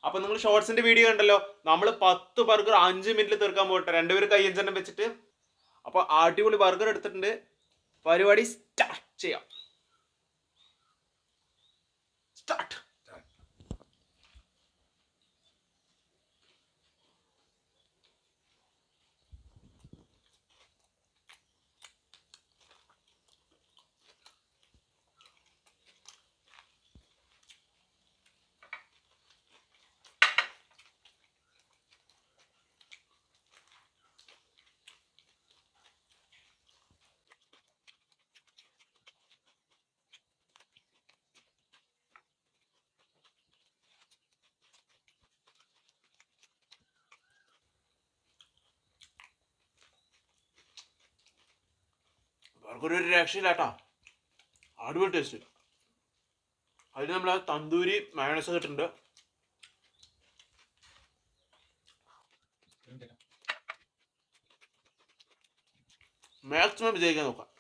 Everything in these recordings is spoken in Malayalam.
അപ്പൊ നിങ്ങൾ ഷോർട്സിന്റെ വീഡിയോ കണ്ടല്ലോ, നമ്മൾ 10 ബർഗർ 5 മിനിറ്റിൽ തീർക്കാൻ പോട്ടെ, രണ്ടുപേരും കയ്യഞ്ചെണ്ണം വെച്ചിട്ട്. അപ്പൊ അടിപൊളി ബർഗർ എടുത്തിട്ടുണ്ട്, പരിപാടി സ്റ്റാർട്ട് ചെയ്യാം. സ്റ്റാർട്ട്. ബർഗർ ഒരു രക്ഷയില്ലാട്ടാ, അടിപൊളി ടേസ്റ്റ്. അതിൽ നമ്മൾ ആ തന്തൂരി മയോണൈസ് കിട്ടുന്നുണ്ട്. മാക്സിമം വിജയിക്കാൻ നോക്കാം.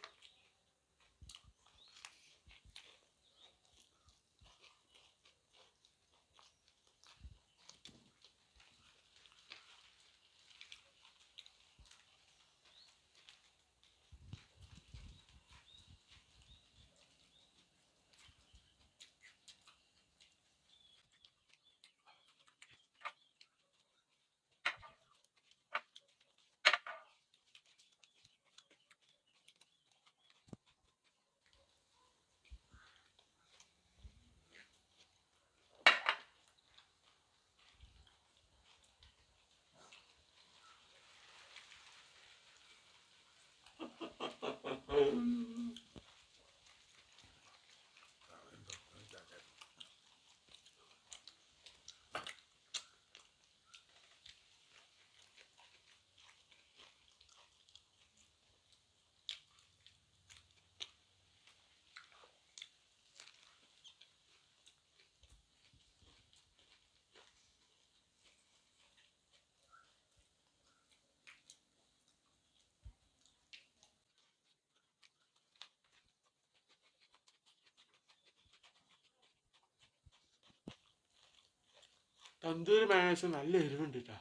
തന്തൂരി മയോണൈസ് നല്ല എരിവുണ്ട് കേട്ടോ.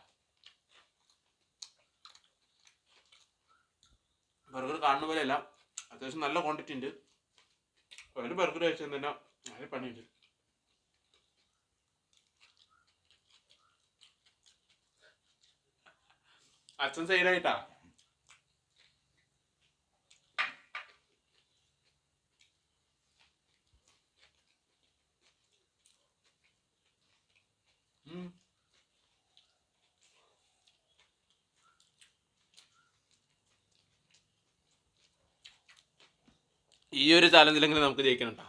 ബർഗർ കാണുന്ന പോലെ അല്ല, അത്യാവശ്യം നല്ല ക്വാണ്ടിറ്റി ഉണ്ട്. ഒരു ബർഗർ കഴിച്ചാൽ തന്നെ നല്ല പണിയുണ്ട്. അച്ഛൻ സൈഡായിട്ടാ. ഈ ഒരു ചാലഞ്ചിലെങ്കിലും നമുക്ക് ജയിക്കണട്ടോ.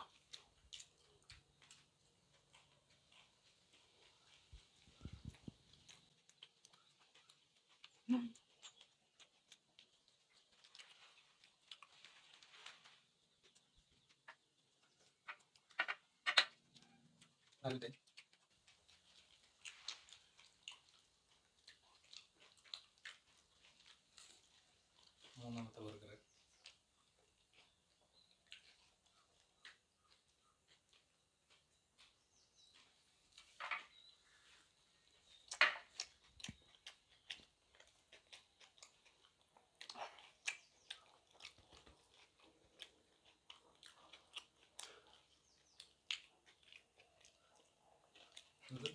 മൂന്നാമത്തെ ബർഗർ.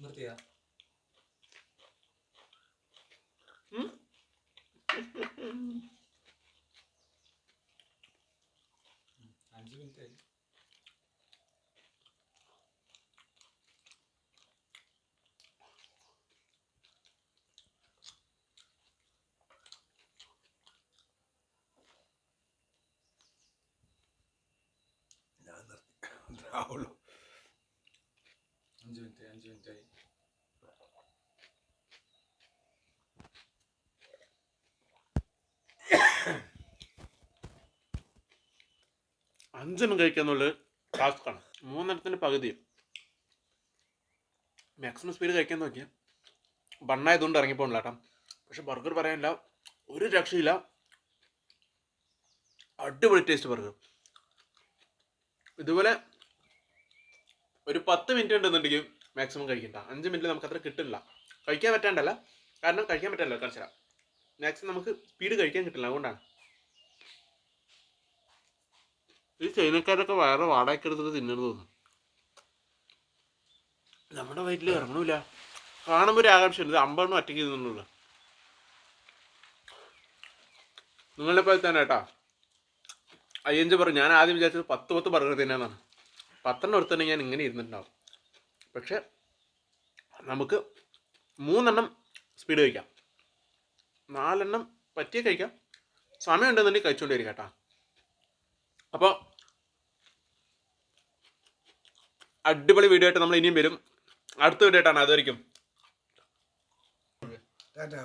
നിർത്തിയാ? 5 മിനിറ്റ് ആയി. ഞാൻ നിർത്തി. രാഹുലോ 5 മിനിറ്റ് ആയി. അഞ്ചെണ്ണം കഴിക്കാന്നുള്ളത് ടാസ്ക്കാണ്. 3 പകുതി മാക്സിമം സ്പീഡ് കഴിക്കാൻ നോക്കിയാൽ ബണ്ണായതുകൊണ്ട് ഇറങ്ങിപ്പോണില്ല കേട്ടോ. പക്ഷെ ബർഗർ പറയാനില്ല, ഒരു രക്ഷയില്ല, അടിപൊളി ടേസ്റ്റ് ബർഗർ. ഇതുപോലെ ഒരു 10 മിനിറ്റ് ഉണ്ടെന്നുണ്ടെങ്കിൽ മാക്സിമം കഴിക്കണ്ട. 5 മിനിറ്റ് നമുക്ക് അത്ര കിട്ടില്ല. കഴിക്കാൻ പറ്റാണ്ടല്ല, കാരണം കഴിക്കാൻ പറ്റാണ്ടല്ലോ കാണിച്ചു തരാം. മാക്സിമം നമുക്ക് സ്പീഡ് കഴിക്കാൻ കിട്ടില്ല, അതുകൊണ്ടാണ്. ഈ ചൈനക്കാരൊക്കെ വയറ് വാടകയ്ക്ക് എടുത്തിട്ട് തിന്നണമെന്ന് തോന്നുന്നു. നമ്മുടെ വയറ്റിൽ ഇറങ്ങണില്ല. കാണുമ്പോൾ ഒരു ആകാംക്ഷയുണ്ട്, ഇത് 50 ഒറ്റയ്ക്ക് തിന്നുള്ളൂ. നിങ്ങളെ പോലെ തന്നെ കേട്ടാ. അയ്യഞ്ച് പറഞ്ഞു, ഞാൻ ആദ്യം വിചാരിച്ചത് 10 ബർഗർ തിന്നാന്നാണ്. 10 എടുത്തിട്ടുണ്ടെങ്കിൽ ഞാൻ ഇങ്ങനെ ഇരുന്നിട്ടുണ്ടാവും. പക്ഷെ നമുക്ക് 3 സ്പീഡ് കഴിക്കാം, 4 പറ്റിയേ കഴിക്കാം. സമയം ഉണ്ടെന്നുണ്ടെങ്കിൽ കഴിച്ചുകൊണ്ടിരിക്കാം കേട്ടോ. അപ്പോൾ അടിപൊളി വീഡിയോ ആയിട്ട് നമ്മൾ ഇനിയും വരും. അടുത്ത വീഡിയോ ആയിട്ടാണ്. അതുവരെയ്ക്കും ടാറ്റാ.